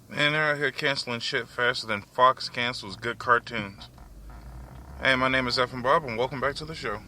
Man, they're out here canceling shit faster than Fox cancels good cartoons. Hey, my name is F and Bob, and welcome back to the show.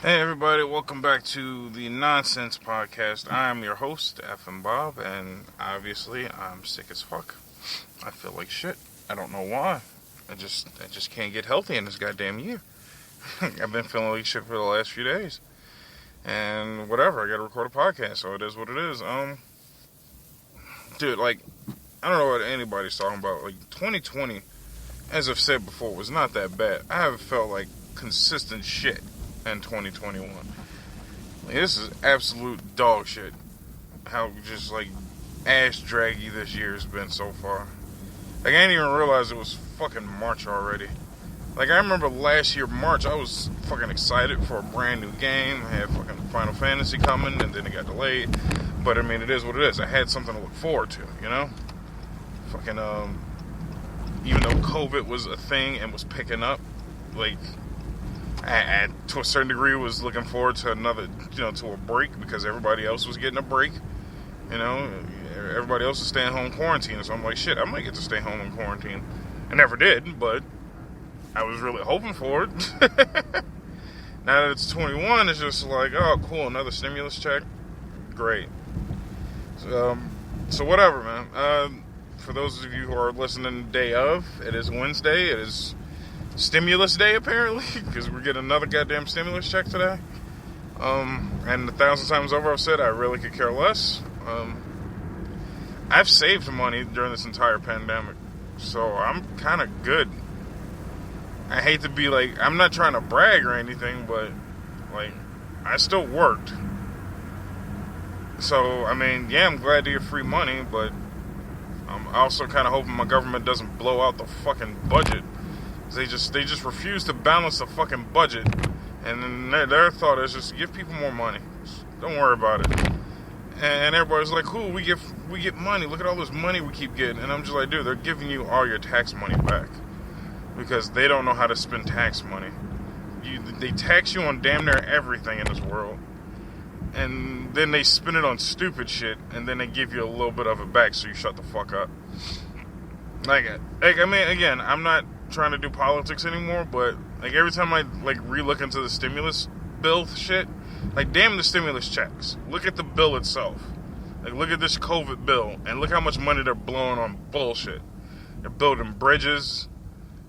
Hey everybody, welcome back to the Nonsense Podcast. I'm your host, F and Bob, and obviously I'm sick as fuck. I feel like shit. I don't know why. I just can't get healthy in this goddamn year. I've been feeling like shit for the last few days. And whatever, I gotta record a podcast, so it is what it is. Dude, like, I don't know what anybody's talking about. Like, 2020, as I've said before, was not that bad. I haven't felt like consistent shit in 2021. Like, this is absolute dog shit. How just like ass draggy this year has been so far. Like, I didn't even realize it was fucking March already. Like, I remember last year March, I was fucking excited for a brand new game. I had fucking Final Fantasy coming, and then it got delayed. But I mean, it is what it is. I had something to look forward to, you know. Fucking even though COVID was a thing and was picking up, like, I, to a certain degree, was looking forward to another, to a break, because everybody else was getting a break. Everybody else is staying home quarantined, so I'm like, shit, I might get to stay home in quarantine. I never did, but I was really hoping for it. Now that it's 21, it's just like, oh, cool, another stimulus check. Great. So whatever, man. For those of you who are listening the day of, it is Wednesday. It is Stimulus Day, apparently, because we're getting another goddamn stimulus check today. And 1,000 times over I've said I really could care less. I've saved money during this entire pandemic, so I'm kind of good. I hate to be like, I'm not trying to brag or anything, but like, I still worked. So, I mean, yeah, I'm glad to get free money, but I'm also kind of hoping my government doesn't blow out the fucking budget. They just refuse to balance the fucking budget, and then their thought is just give people more money. Just don't worry about it. And everybody's like, cool, we get money. Look at all this money we keep getting. And I'm just like, dude, they're giving you all your tax money back because they don't know how to spend tax money. They tax you on damn near everything in this world, and then they spend it on stupid shit, and then they give you a little bit of it back, so you shut the fuck up. Like I mean, again, I'm not trying to do politics anymore, but like every time I like re-look into the stimulus bill shit, like, damn the stimulus checks. Look at the bill itself. Like, look at this COVID bill, and look how much money they're blowing on bullshit. They're building bridges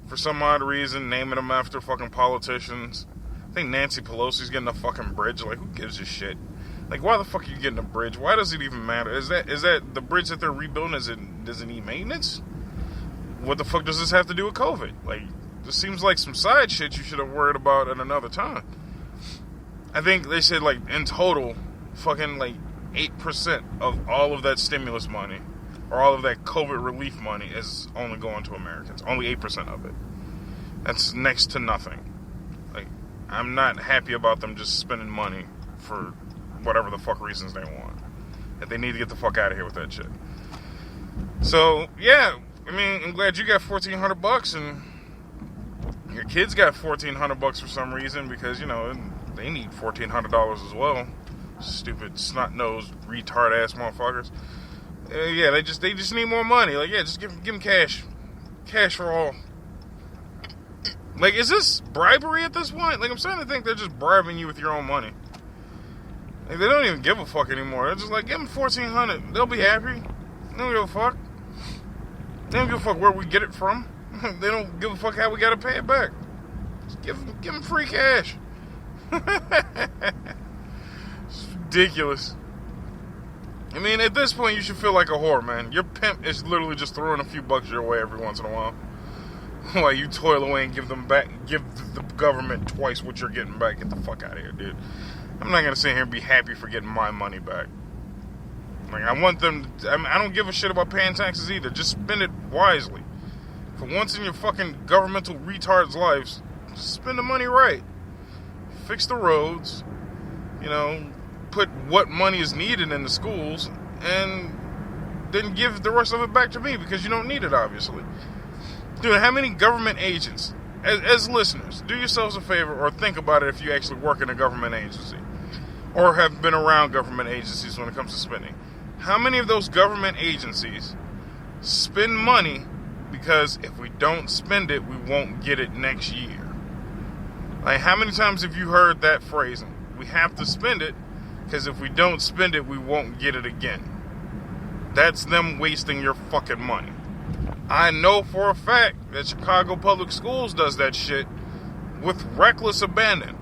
for some odd reason, naming them after fucking politicians. I think Nancy Pelosi's getting a fucking bridge. Like, who gives a shit? Like, why the fuck are you getting a bridge? Why does it even matter? Is that the bridge that they're rebuilding? Does it need maintenance? What the fuck does this have to do with COVID? Like, this seems like some side shit you should have worried about at another time. I think they said, like, in total, fucking, like, 8% of all of that stimulus money, or all of that COVID relief money, is only going to Americans. Only 8% of it. That's next to nothing. Like, I'm not happy about them just spending money for whatever the fuck reasons they want. If they need to get the fuck out of here with that shit. So, yeah, I mean, I'm glad you got $1,400 and your kids got $1,400 for some reason, because, they need $1,400 as well. Stupid, snot-nosed, retard-ass motherfuckers. Yeah, they just need more money. Like, yeah, just give them cash. Cash for all. Like, is this bribery at this point? Like, I'm starting to think they're just bribing you with your own money. Like, they don't even give a fuck anymore. They're just like, give them $1,400. They'll be happy. They don't give a fuck. They don't give a fuck where we get it from. They don't give a fuck how we gotta pay it back. Just give them free cash. It's ridiculous. I mean, at this point, you should feel like a whore, man. Your pimp is literally just throwing a few bucks your way every once in a while. While you toil away and give the government twice what you're getting back. Get the fuck out of here, dude. I'm not gonna sit here and be happy for getting my money back. Like, I want them I don't give a shit about paying taxes either. Just spend it wisely. For once in your fucking governmental retards' lives, just spend the money right. Fix the roads, put what money is needed in the schools, and then give the rest of it back to me, because you don't need it, obviously. Dude, how many government agents, as listeners, do yourselves a favor or think about it if you actually work in a government agency or have been around government agencies when it comes to spending. How many of those government agencies spend money because if we don't spend it, we won't get it next year? Like, how many times have you heard that phrasing? We have to spend it because if we don't spend it, we won't get it again. That's them wasting your fucking money. I know for a fact that Chicago Public Schools does that shit with reckless abandon.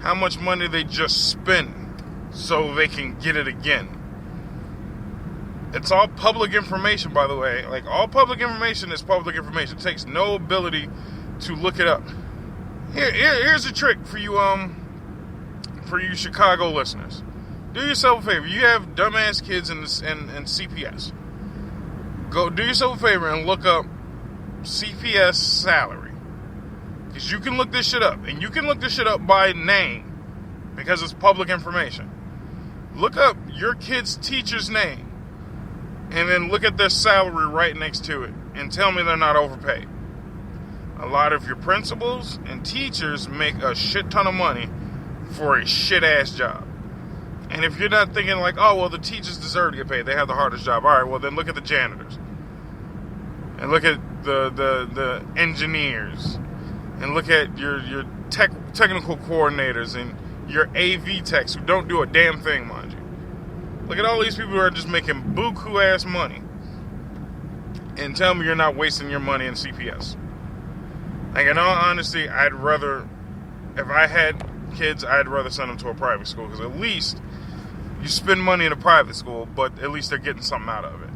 How much money they just spend so they can get it again. It's all public information, by the way. Like, all public information is public information. It takes no ability to look it up. Here's a trick for you Chicago listeners. Do yourself a favor. You have dumbass kids in CPS. Go do yourself a favor and look up CPS salary. Because you can look this shit up. And you can look this shit up by name. Because it's public information. Look up your kid's teacher's name. And then look at their salary right next to it. And tell me they're not overpaid. A lot of your principals and teachers make a shit ton of money for a shit-ass job. And if you're not thinking like, oh, well, the teachers deserve to get paid. They have the hardest job. All right, well, then look at the janitors. And look at the engineers. And look at your technical coordinators and your AV techs who don't do a damn thing, mind you. Look at all these people who are just making buku-ass money. And tell me you're not wasting your money in CPS. Like, in all honesty, if I had kids, I'd rather send them to a private school. Because at least you spend money in a private school, but at least they're getting something out of it.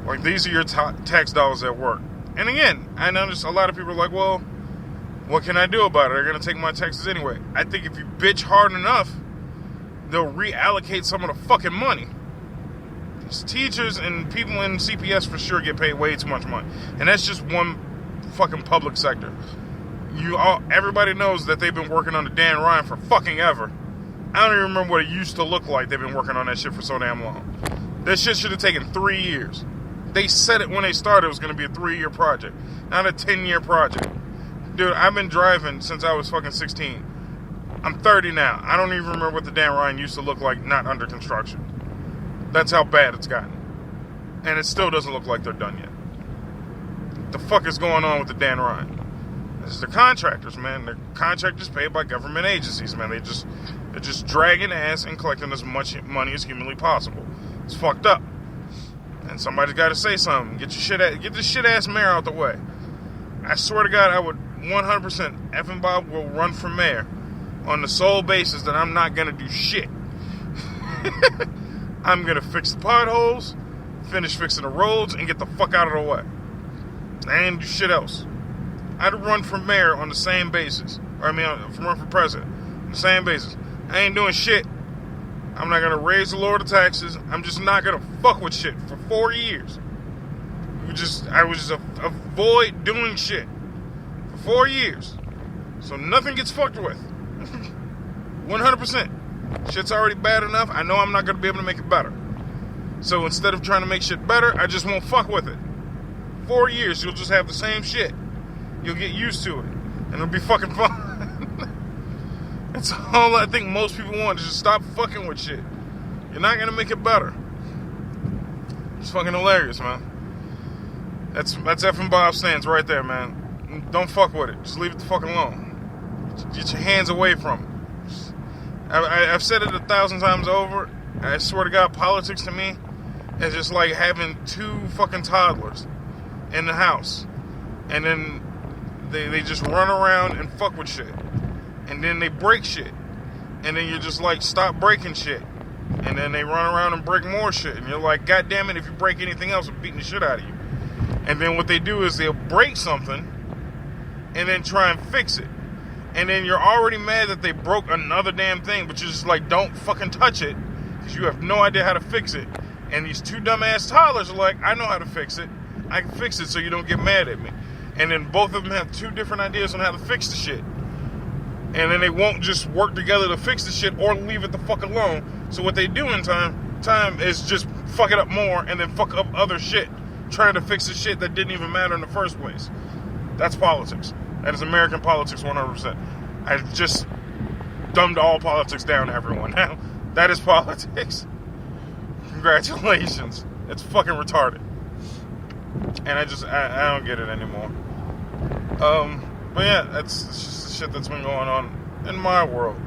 Like, these are your tax dollars at work. And again, I notice a lot of people are like, well, what can I do about it? They're going to take my taxes anyway. I think if you bitch hard enough, they'll reallocate some of the fucking money. These teachers and people in CPS for sure get paid way too much money. And that's just one fucking public sector. Everybody knows that they've been working on the Dan Ryan for fucking ever. I don't even remember what it used to look like. They've been working on that shit for so damn long. That shit should have taken 3 years. They said it when they started it was going to be a 3-year project, not a 10-year project. Dude, I've been driving since I was fucking 16. I'm 30 now. I don't even remember what the Dan Ryan used to look like not under construction. That's how bad it's gotten. And it still doesn't look like they're done yet. What the fuck is going on with the Dan Ryan? This is the contractors, man. They're contractors paid by government agencies, man. They're just dragging ass and collecting as much money as humanly possible. It's fucked up. And somebody's got to say something. Get this shit ass mayor out the way. I swear to God, I would 100% effing Bob will run for mayor on the sole basis that I'm not gonna do shit. I'm gonna fix the potholes, finish fixing the roads, and get the fuck out of the way. I ain't do shit else. I'd run for mayor on the same basis. Run for president on the same basis. I ain't doing shit. I'm not gonna raise the lower the taxes. I'm just not gonna fuck with shit for 4 years. I would just avoid doing shit for 4 years. So nothing gets fucked with. 100%. Shit's already bad enough. I know I'm not gonna be able to make it better. So instead of trying to make shit better, I just won't fuck with it. 4 years, you'll just have the same shit. You'll get used to it. And it'll be fucking fun. That's all I think most people want, is just stop fucking with shit. You're not gonna make it better. It's fucking hilarious, man. That's effing Bob Sands right there, man. Don't fuck with it. Just leave it the fuck alone. Get your hands away from it. I've said it 1,000 times over. I swear to God, politics to me is just like having 2 fucking toddlers. in the house. And then they just run around and fuck with shit. And then they break shit. And then you're just like, stop breaking shit. And then they run around and break more shit. And you're like, God damn it, if you break anything else, I'm beating the shit out of you. And then what they do is they'll break something and then try and fix it. And then you're already mad that they broke another damn thing, but you're just like, don't fucking touch it, because you have no idea how to fix it. And these two dumbass toddlers are like, I know how to fix it. I can fix it so you don't get mad at me. And then both of them have two different ideas on how to fix the shit. And then they won't just work together to fix the shit or leave it the fuck alone. So what they do in time is just fuck it up more and then fuck up other shit, trying to fix the shit that didn't even matter in the first place. That's politics. That is American politics 100%. I've just dumbed all politics down to everyone now. That is politics. Congratulations. It's fucking retarded. And I don't get it anymore. But yeah, that's just the shit that's been going on in my world.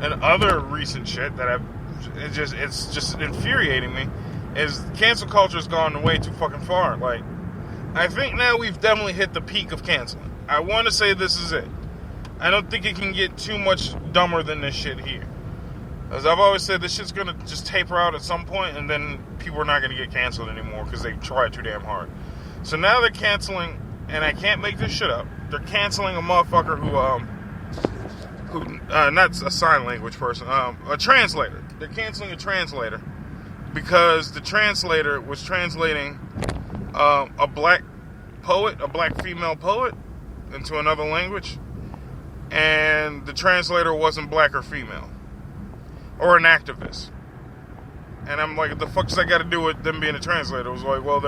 And other recent shit that it's just infuriating me is cancel culture has gone way too fucking far. Like, I think now we've definitely hit the peak of canceling. I want to say this is it. I don't think it can get too much dumber than this shit here. As I've always said, this shit's gonna just taper out at some point, and then people are not gonna get canceled anymore because they tried too damn hard. So now they're canceling, and I can't make this shit up. They're canceling a motherfucker who not a sign language person, a translator. They're canceling a translator because the translator was translating a black poet, a black female poet, into another language, and the translator wasn't black or female, or an activist. And I'm like, what the fuck does that got to do with them being a translator? It was like, well,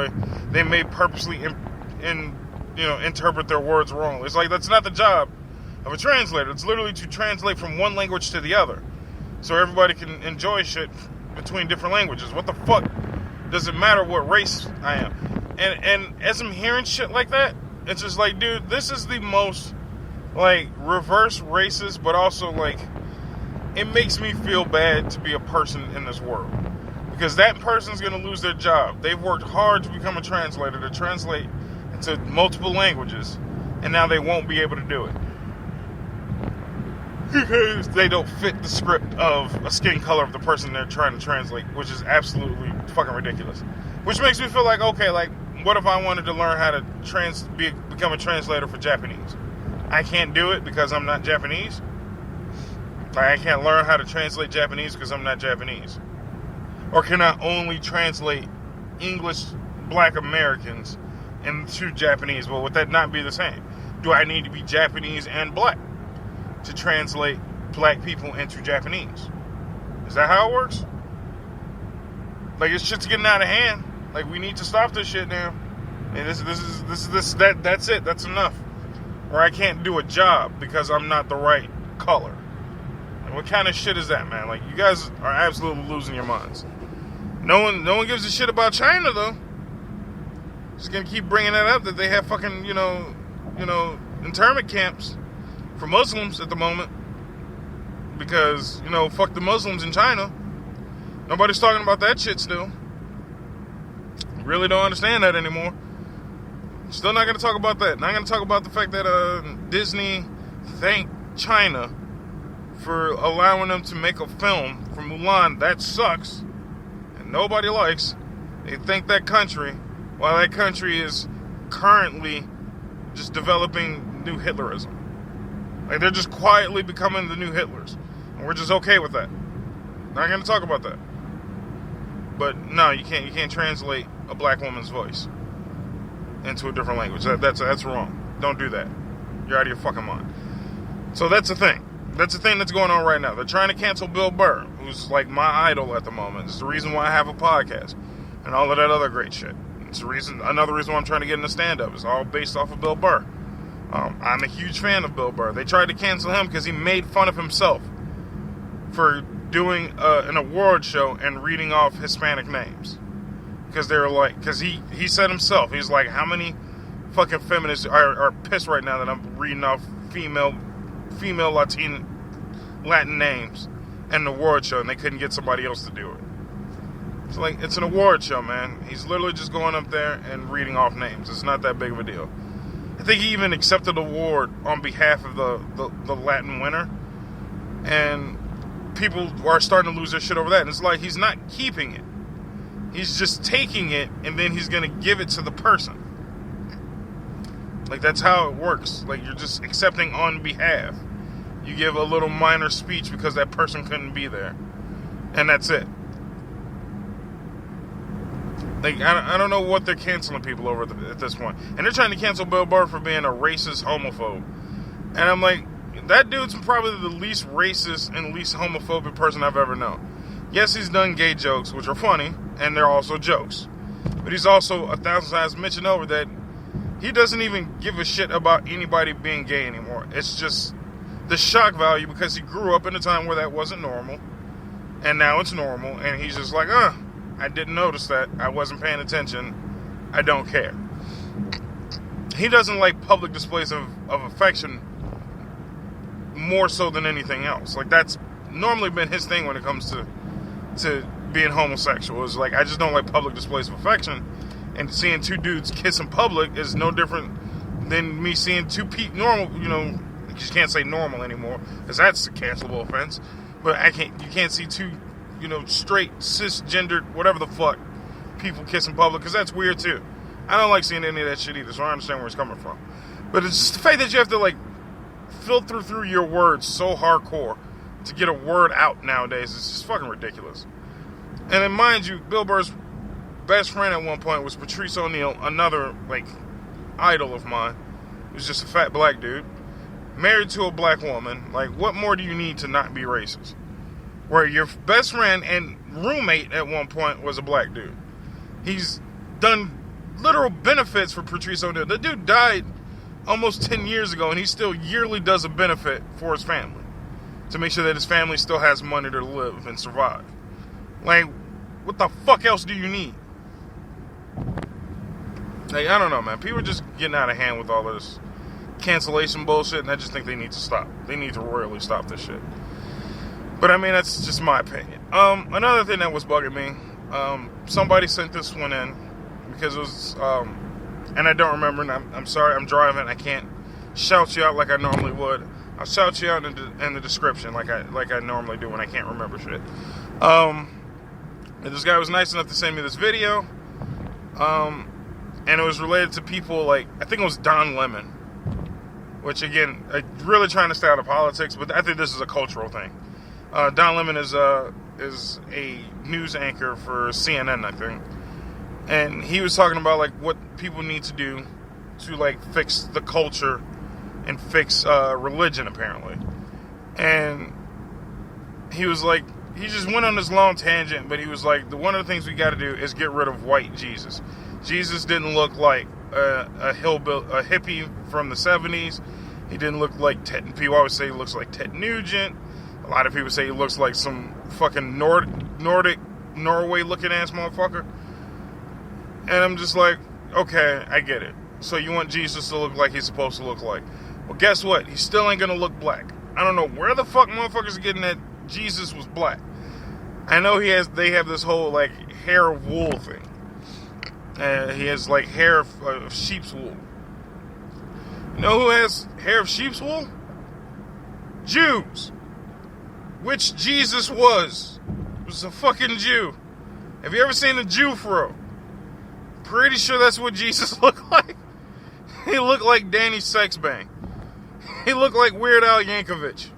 they may purposely interpret their words wrong. It's like, that's not the job of a translator. It's literally to translate from one language to the other, so everybody can enjoy shit between different languages. What the fuck does it matter what race I am? And as I'm hearing shit like that, it's just like, dude, this is the most, like, reverse racist, but also, like, it makes me feel bad to be a person in this world. Because that person's going to lose their job. They've worked hard to become a translator, to translate into multiple languages, and now they won't be able to do it. Because they don't fit the script of a skin color of the person they're trying to translate, which is absolutely fucking ridiculous. Which makes me feel like, okay, like, what if I wanted to learn how to become a translator for Japanese? I can't do it because I'm not Japanese. Like, I can't learn how to translate Japanese because I'm not Japanese. Or can I only translate English black Americans into Japanese? Well, would that not be the same? Do I need to be Japanese and black to translate black people into Japanese? Is that how it works? Like, this shit's getting out of hand. Like, we need to stop this shit now. And that's it. That's enough. Or I can't do a job because I'm not the right color. Like, what kind of shit is that, man? Like, you guys are absolutely losing your minds. No one gives a shit about China, though. Just gonna keep bringing that up, that they have fucking, internment camps for Muslims at the moment. Because, fuck the Muslims in China. Nobody's talking about that shit still. Really don't understand that anymore. Still not going to talk about that. Not going to talk about the fact that Disney thanked China for allowing them to make a film for Mulan. That sucks. And nobody likes. They thank that country while that country is currently just developing new Hitlerism. Like, they're just quietly becoming the new Hitlers. And we're just okay with that. Not going to talk about that. But no, you can't translate a black woman's voice into a different language. That's wrong. Don't do that. You're out of your fucking mind. So that's the thing. That's the thing that's going on right now. They're trying to cancel Bill Burr, who's like my idol at the moment. It's the reason why I have a podcast and all of that other great shit. It's another reason why I'm trying to get into stand-up. It's all based off of Bill Burr. I'm a huge fan of Bill Burr. They tried to cancel him because he made fun of himself for doing an award show and reading off Hispanic names. Because they were like, because he said himself, he's like, how many fucking feminists are pissed right now that I'm reading off female Latin names in the award show, and they couldn't get somebody else to do it. It's like, it's an award show, man. He's literally just going up there and reading off names. It's not that big of a deal. I think he even accepted an award on behalf of the Latin winner. And people are starting to lose their shit over that. And it's like, he's not keeping it. He's just taking it, and then he's going to give it to the person. Like, that's how it works. Like, you're just accepting on behalf. You give a little minor speech because that person couldn't be there. And that's it. Like, I don't know what they're canceling people over at this point. And they're trying to cancel Bill Burr for being a racist homophobe. And I'm like, that dude's probably the least racist and least homophobic person I've ever known. Yes, he's done gay jokes, which are funny, and they're also jokes. But he's also 1,000 times mentioned over that he doesn't even give a shit about anybody being gay anymore. It's just the shock value because he grew up in a time where that wasn't normal. And now it's normal, and he's just like, I didn't notice that. I wasn't paying attention. I don't care. He doesn't like public displays of affection more so than anything else. Like, that's normally been his thing when it comes to being homosexual. Is like, I just don't like public displays of affection. And seeing two dudes kiss in public is no different than me seeing two normal, you just can't say normal anymore, because that's a cancelable offense. But you can't see two, straight, cisgendered, whatever the fuck, people kiss in public, because that's weird too. I don't like seeing any of that shit either, so I understand where it's coming from. But it's just the fact that you have to, like, filter through your words so hardcore to get a word out nowadays is just fucking ridiculous. And then, mind you, Bill Burr's best friend at one point was Patrice O'Neal, another, like, idol of mine. He was just a fat black dude, married to a black woman. Like, what more do you need to not be racist? Where your best friend and roommate at one point was a black dude. He's done literal benefits for Patrice O'Neal. The dude died almost 10 years ago, and he still yearly does a benefit for his family to make sure that his family still has money to live and survive. Like, what the fuck else do you need? Like, I don't know, man. People are just getting out of hand with all this cancellation bullshit, and I just think they need to stop. They need to royally stop this shit. But, I mean, that's just my opinion. Another thing that was bugging me, somebody sent this one in because it was, and I don't remember, and I'm sorry, I'm driving, I can't shout you out like I normally would. I'll shout you out in the description like I normally do when I can't remember shit. And this guy was nice enough to send me this video, and it was related to people like, I think it was Don Lemon, which again, really trying to stay out of politics, but I think this is a cultural thing. Don Lemon is a news anchor for CNN, I think, and he was talking about like what people need to do to like fix the culture and fix religion, apparently. And he was like, he just went on this long tangent, but he was like, one of the things we got to do is get rid of white Jesus. Jesus didn't look like a hippie from the 70s. He didn't look like people always say he looks like Ted Nugent. A lot of people say he looks like some fucking Nordic, Norway-looking ass motherfucker. And I'm just like, okay, I get it. So you want Jesus to look like he's supposed to look like. Well, guess what? He still ain't gonna look black. I don't know where the fuck motherfuckers are getting that Jesus was black. I know they have this whole, like, hair of wool thing. He has, like, hair of sheep's wool. You know who has hair of sheep's wool? Jews. Which Jesus was a fucking Jew. Have you ever seen a Jew fro? Pretty sure that's what Jesus looked like. He looked like Danny Sexbang. He looked like Weird Al Yankovic.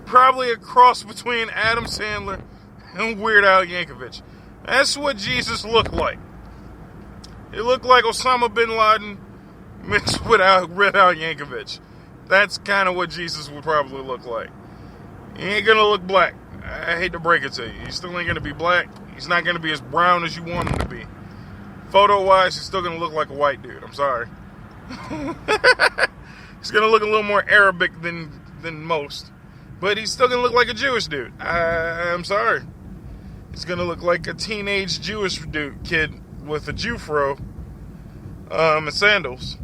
Probably a cross between Adam Sandler and Weird Al Yankovic. That's what Jesus looked like. He looked like Osama bin Laden mixed with Weird Al Yankovic. That's kind of what Jesus would probably look like. He ain't gonna look black. I hate to break it to you. He still ain't gonna be black. He's not gonna be as brown as you want him to be. Photo-wise, he's still gonna look like a white dude. I'm sorry. He's gonna look a little more Arabic than most. But he's still gonna look like a Jewish dude. I'm sorry. He's gonna look like a teenage Jewish kid with a Jew fro and sandals.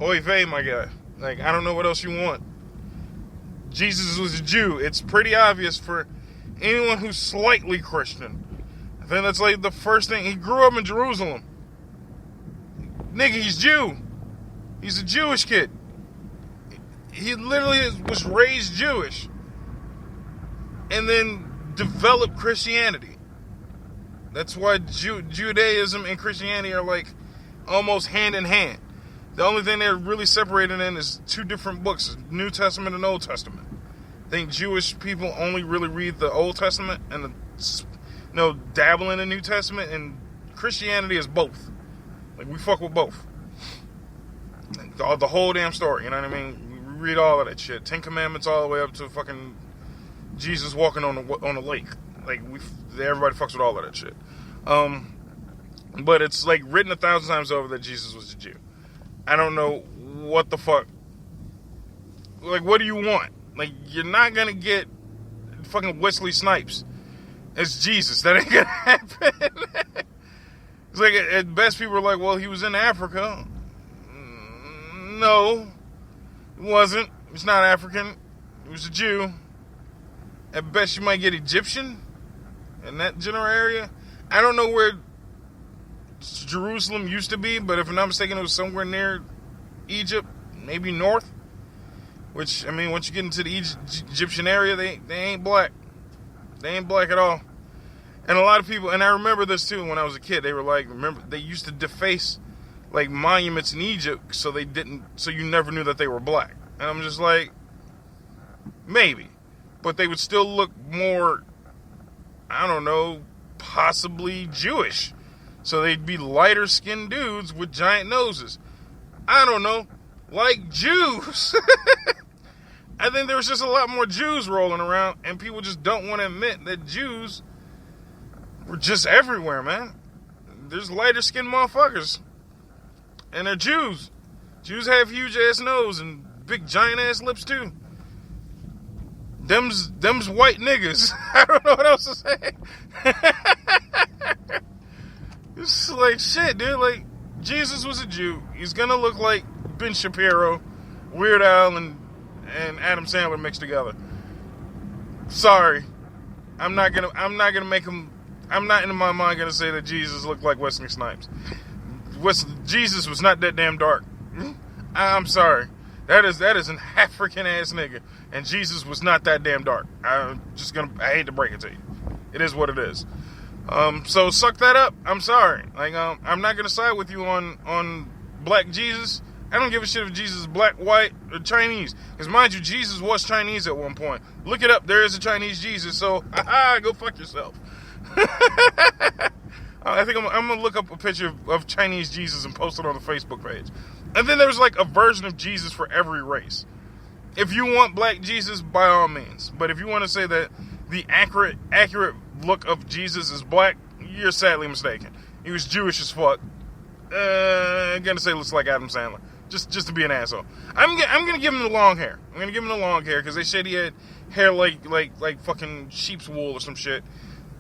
Oy vey, my guy. Like, I don't know what else you want. Jesus was a Jew. It's pretty obvious for anyone who's slightly Christian I think that's like the first thing. He grew up in Jerusalem. Nigga, he's Jew. He's a Jewish kid. He literally was raised Jewish. And then developed Christianity. That's why Judaism and Christianity are like almost hand in hand. The only thing they're really separated in is two different books, New Testament and Old Testament. I think Jewish people only really read the Old Testament and dabble in the New Testament, and Christianity is both. Like, we fuck with both. The whole damn story, you know what I mean? We read all of that shit. 10 Commandments all the way up to fucking Jesus walking on a lake. Like, everybody fucks with all of that shit. But it's like written 1,000 times over that Jesus was a Jew. I don't know what the fuck. Like, what do you want? Like, you're not gonna get fucking Wesley Snipes as Jesus. That ain't gonna happen. It's like, at best, people are like, well, he was in Africa. No, he wasn't. He's not African. He was a Jew. At best, you might get Egyptian in that general area. I don't know where Jerusalem used to be, but if I'm not mistaken, it was somewhere near Egypt, maybe north. Which, I mean, once you get into the Egyptian area, they ain't black. They ain't black at all. And a lot of people, and I remember this too when I was a kid, they were like, remember, they used to deface like monuments in Egypt so you never knew that they were black. And I'm just like, maybe. But they would still look more, I don't know, possibly Jewish. So they'd be lighter skinned dudes with giant noses. I don't know, like Jews. I think there was just a lot more Jews rolling around, and people just don't want to admit that Jews were just everywhere, man. There's lighter skinned motherfuckers. And they're Jews. Jews have huge ass nose and big giant ass lips too. Them's white niggas. I don't know what else to say. It's like shit, dude. Like, Jesus was a Jew. He's gonna look like Ben Shapiro, Weird Al, and Adam Sandler mixed together. Sorry. I'm not gonna make him. I'm not in my mind gonna say that Jesus looked like Wesley Snipes. Jesus was not that damn dark. I'm sorry. That is an African ass nigga, and Jesus was not that damn dark. I hate to break it to you. It is what it is. So suck that up. I'm sorry. Like, I'm not gonna side with you on black Jesus. I don't give a shit if Jesus is black, white, or Chinese. Because mind you, Jesus was Chinese at one point. Look it up. There is a Chinese Jesus. So, go fuck yourself. I think I'm going to look up a picture of Chinese Jesus and post it on the Facebook page. And then there's like a version of Jesus for every race. If you want black Jesus, by all means. But if you want to say that the accurate look of Jesus is black, you're sadly mistaken. He was Jewish as fuck. I'm going to say looks like Adam Sandler. Just to be an asshole. I'm going to give him the long hair. I'm going to give him the long hair because they said he had hair like fucking sheep's wool or some shit.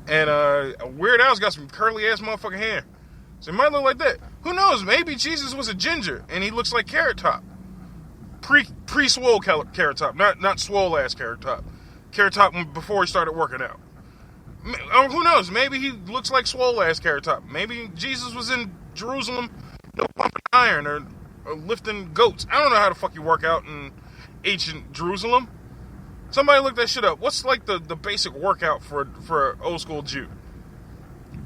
And Weird Al's got some curly ass motherfucking hair. So he might look like that. Who knows? Maybe Jesus was a ginger and he looks like Carrot Top. Pre-swole Carrot Top. Not swole ass Carrot Top. Carrot Top before he started working out. Who knows? Maybe he looks like swole ass Carrot Top. Maybe Jesus was in Jerusalem pumping iron or lifting goats. I don't know how the fuck you work out in ancient Jerusalem. Somebody look that shit up. What's like the basic workout for an old school Jew?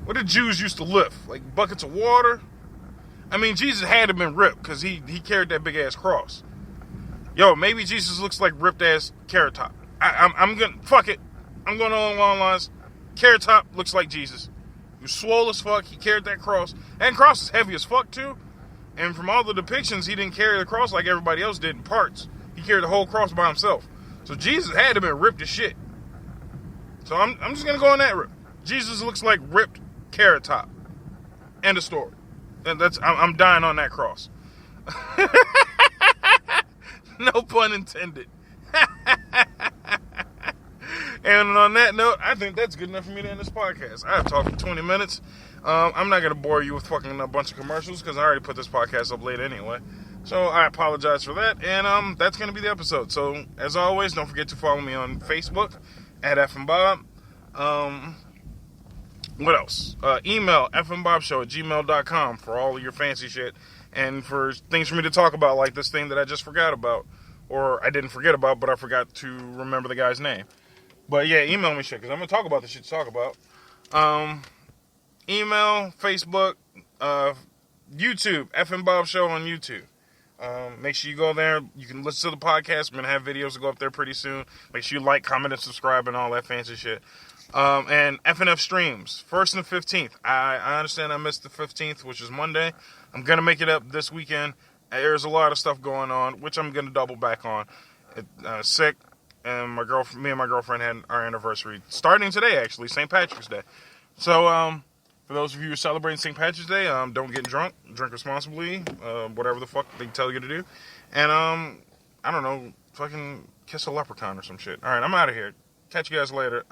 What did Jews used to lift? Like buckets of water? I mean, Jesus had to have been ripped because he carried that big ass cross. Yo, maybe Jesus looks like ripped ass Carrot Top. I'm gonna fuck it. I'm going on long lines. Carrot Top looks like Jesus. He was swole as fuck. He carried that cross. And cross is heavy as fuck too. And from all the depictions, he didn't carry the cross like everybody else did in parts. He carried the whole cross by himself. So Jesus had to have been ripped as shit. So I'm just going to go on that rip. Jesus looks like ripped Carrot Top. End of story. And I'm dying on that cross. No pun intended. And on that note, I think that's good enough for me to end this podcast. I've talked for 20 minutes. I'm not going to bore you with fucking a bunch of commercials because I already put this podcast up late anyway. So I apologize for that. And that's going to be the episode. So as always, don't forget to follow me on Facebook at F and Bob. What else? Email fmbobshow@gmail.com for all of your fancy shit and for things for me to talk about, like this thing that I just forgot about. Or I didn't forget about, but I forgot to remember the guy's name. But yeah, email me shit, because I'm going to talk about the shit to talk about. Email, Facebook, YouTube, FM Bob Show on YouTube. Make sure you go there. You can listen to the podcast. I'm going to have videos to go up there pretty soon. Make sure you like, comment, and subscribe and all that fancy shit. And FNF streams, 1st and 15th. I understand I missed the 15th, which is Monday. I'm going to make it up this weekend. There's a lot of stuff going on, which I'm going to double back on. Sick, and me and my girlfriend had our anniversary, starting today, actually, St. Patrick's Day. So, for those of you who are celebrating St. Patrick's Day, don't get drunk. Drink responsibly. Whatever the fuck they tell you to do. And, I don't know, fucking kiss a leprechaun or some shit. Alright, I'm out of here. Catch you guys later.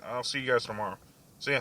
I'll see you guys tomorrow. See ya.